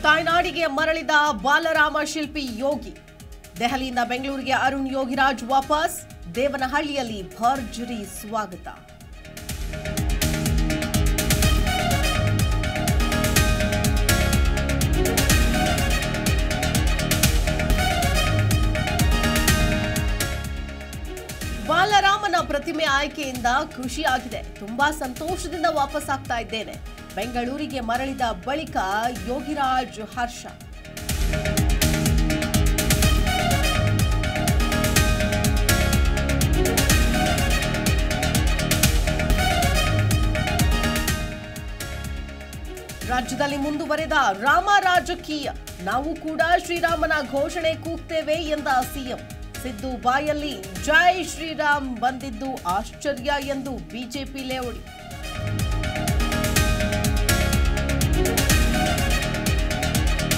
ತಾಯ್ನಾಡಿಗೆ ಮರಳಿದ ಬಾಲರಾಮ ಶಿಲ್ಪಿ ಯೋಗಿ. ದೆಹಲಿಯಿಂದ ಬೆಂಗಳೂರಿಗೆ ಅರುಣ್ ಯೋಗಿರಾಜ್ ವಾಪಸ್. ದೇವನಹಳ್ಳಿಯಲ್ಲಿ ಭರ್ಜರಿ ಸ್ವಾಗತ. ಬಾಲರಾಮನ ಪ್ರತಿಮೆ ಆಯ್ಕೆಯಿಂದ ಖುಷಿಯಾಗಿದೆ. ತುಂಬಾ ಸಂತೋಷದಿಂದ ವಾಪಸ್ ಆಗ್ತಾ ಇದ್ದೇನೆ. ಬೆಂಗಳೂರಿಗೆ ಮರಳಿದ ಬಳಿಕ ಯೋಗಿರಾಜ್ ಹರ್ಷ. ರಾಜ್ಯದಲ್ಲಿ ಮುಂದುವರೆದ ರಾಮ ರಾಜಕೀಯ. ನಾವು ಕೂಡ ಶ್ರೀರಾಮನ ಘೋಷಣೆ ಕೂಗ್ತೇವೆ ಎಂದ ಸಿಎಂ. ಸಿದ್ದು ಬಾಯಲ್ಲಿ ಜೈ ಶ್ರೀರಾಮ್ ಬಂದಿದ್ದು ಆಶ್ಚರ್ಯ ಎಂದು ಬಿಜೆಪಿ ಲೇವಡಿ.